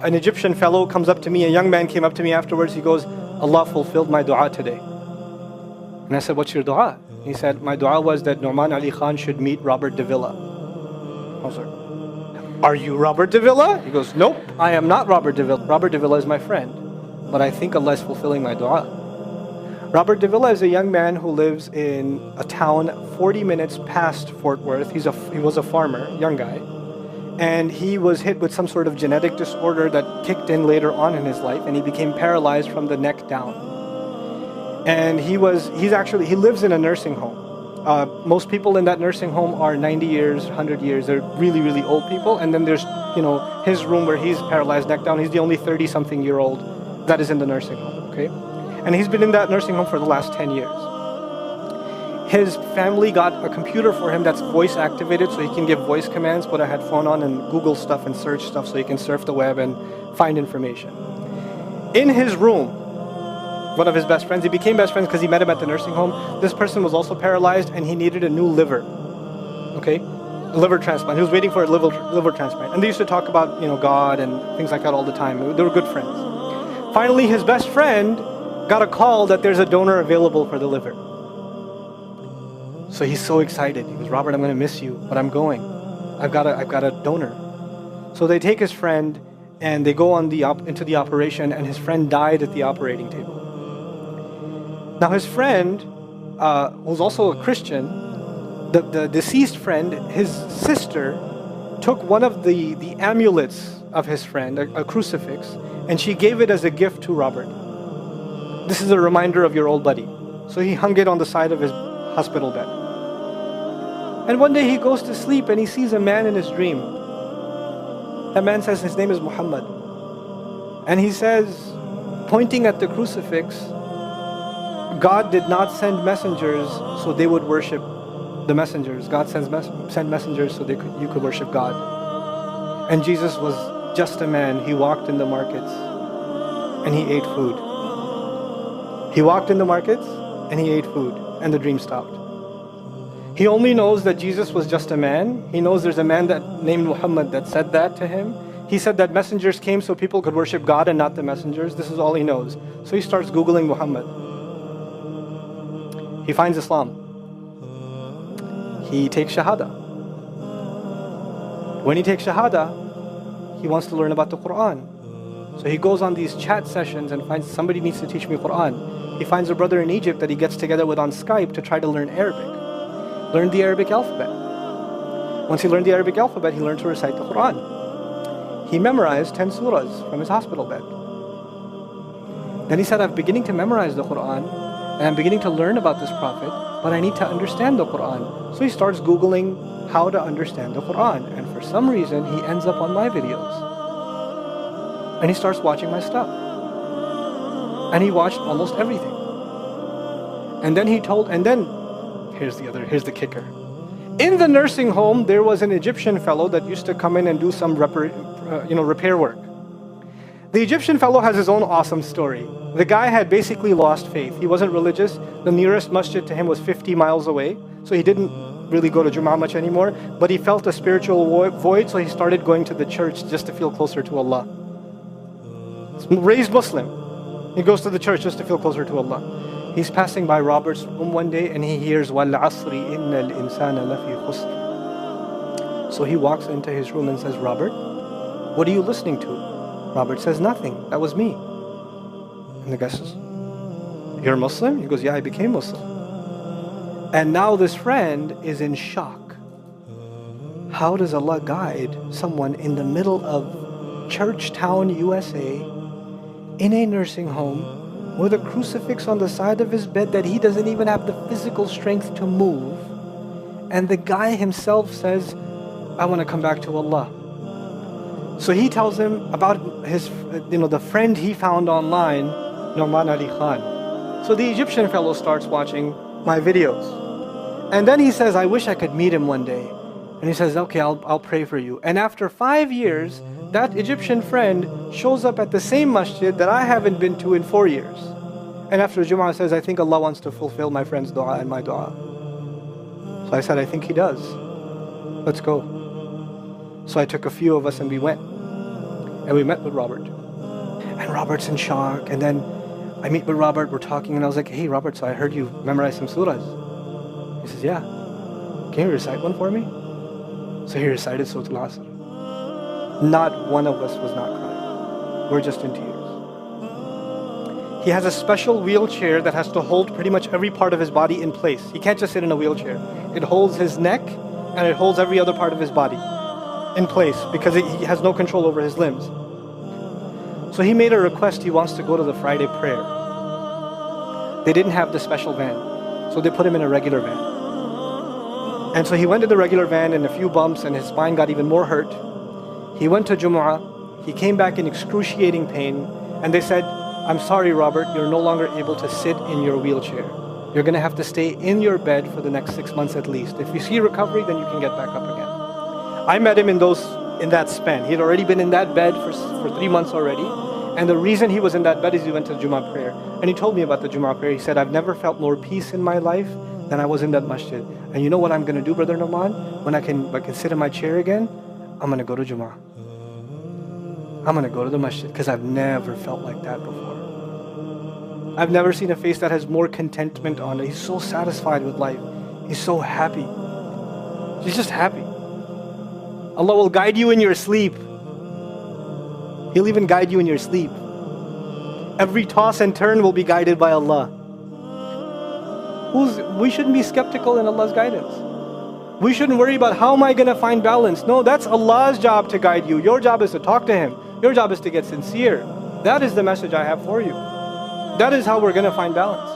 an Egyptian fellow comes up to me, a young man came up to me afterwards, he goes, Allah fulfilled my dua today. And I said, what's your dua? He said, my dua was that Nu'man Ali Khan should meet Robert Debula. I was like, are you Robert Debula? He goes, nope, I am not Robert Debula. Robert Debula is my friend, but I think Allah is fulfilling my dua. Robert Debula is a young man who lives in a town 40 minutes past Fort Worth. He was a farmer, young guy. And he was hit with some sort of genetic disorder that kicked in later on in his life, and he became paralyzed from the neck down. And he lives in a nursing home. Most people in that nursing home are 90 years, 100 years. They're really, really old people. And then there's, his room where he's paralyzed neck down. He's the only 30-something-year-old that is in the nursing home, okay? And he's been in that nursing home for the last 10 years. His family got a computer for him that's voice activated so he can give voice commands, put a headphone on and Google stuff and search stuff so he can surf the web and find information. In his room, one of his best friends, he became best friends because he met him at the nursing home. This person was also paralyzed and he needed a new liver, okay? A liver transplant. He was waiting for a liver transplant. And they used to talk about, God and things like that all the time. They were good friends. Finally, his best friend got a call that there's a donor available for the liver. So he's so excited. He goes, Robert, I'm going to miss you, but I'm going. I've got a donor. So they take his friend and they go into the operation, and his friend died at the operating table. Now his friend, who's also a Christian, the deceased friend, his sister, took one of the amulets of his friend, a crucifix, and she gave it as a gift to Robert. This is a reminder of your old buddy. So he hung it on the side of his hospital bed. And one day he goes to sleep and he sees a man in his dream. That man says his name is Muhammad. And he says, pointing at the crucifix, God did not send messengers so they would worship the messengers. God sent messengers so you could worship God. And Jesus was just a man. He walked in the markets and he ate food. He walked in the markets and he ate food, and the dream stopped. He only knows that Jesus was just a man. He knows there's a man named Muhammad that said that to him. He said that messengers came so people could worship God and not the messengers. This is all he knows. So he starts Googling Muhammad. He finds Islam. He takes Shahada. When he takes Shahada, he wants to learn about the Quran. So he goes on these chat sessions and finds somebody needs to teach me Quran. He finds a brother in Egypt that he gets together with on Skype to try to learn Arabic. Learn the Arabic alphabet. Once he learned the Arabic alphabet, he learned to recite the Quran. He memorized 10 surahs from his hospital bed. Then he said, I'm beginning to memorize the Quran, and I'm beginning to learn about this prophet, but I need to understand the Quran. So he starts Googling how to understand the Quran, and for some reason, he ends up on my videos. And he starts watching my stuff. And he watched almost everything. And then here's the kicker. In the nursing home, there was an Egyptian fellow that used to come in and do some repair work. The Egyptian fellow has his own awesome story. The guy had basically lost faith. He wasn't religious. The nearest masjid to him was 50 miles away, so he didn't really go to Jummah much anymore, but he felt a spiritual void, so he started going to the church just to feel closer to Allah. Raised Muslim. He goes to the church just to feel closer to Allah. He's passing by Robert's room one day and he hears وَالْعَصْرِ إِنَّ الْإِنسَانَ لَفِي خُسْرٍ. So he walks into his room and says, Robert, what are you listening to? Robert says, nothing. That was me. And the guy says, you're Muslim? He goes, yeah, I became Muslim. And now this friend is in shock. How does Allah guide someone in the middle of Churchtown, USA, in a nursing home, with a crucifix on the side of his bed that he doesn't even have the physical strength to move, and the guy himself says, I want to come back to Allah. So he tells him about his, the friend he found online, Nu'man Ali Khan. So the Egyptian fellow starts watching my videos. And then he says, I wish I could meet him one day. And he says, okay, I'll pray for you. And after 5 years, that Egyptian friend shows up at the same masjid that I haven't been to in 4 years. And after Jummah says, I think Allah wants to fulfill my friend's dua and my dua. So I said, I think He does. Let's go. So I took a few of us and we went. And we met with Robert. And Robert's in shock. And then I meet with Robert, we're talking, and I was like, hey Robert, so I heard you memorize some surahs. He says, yeah. Can you recite one for me? So he recited Surah Al-Asr. Not one of us was not crying. We're just in tears. He has a special wheelchair that has to hold pretty much every part of his body in place. He can't just sit in a wheelchair. It holds his neck and it holds every other part of his body in place because he has no control over his limbs. So he made a request. He wants to go to the Friday prayer. They didn't have the special van, so they put him in a regular van. And so he went to the regular van, and a few bumps, and his spine got even more hurt. He went to Jumu'ah. He came back in excruciating pain, and they said, I'm sorry, Robert, you're no longer able to sit in your wheelchair. You're going to have to stay in your bed for the next 6 months at least. If you see recovery, then you can get back up again. I met him in that span. He had already been in that bed for 3 months already. And the reason he was in that bed is he went to the Jummah prayer. And he told me about the Jummah prayer. He said, I've never felt more peace in my life than I was in that masjid. And you know what I'm going to do, Brother Nauman? When I can sit in my chair again, I'm going to go to Jummah. I'm going to go to the masjid because I've never felt like that before. I've never seen a face that has more contentment on it. He's so satisfied with life. He's so happy. He's just happy. Allah will guide you in your sleep. He'll even guide you in your sleep. Every toss and turn will be guided by Allah. We shouldn't be skeptical in Allah's guidance. We shouldn't worry about how am I going to find balance. No, that's Allah's job to guide you. Your job is to talk to Him. Your job is to get sincere. That is the message I have for you. That is how we're going to find balance.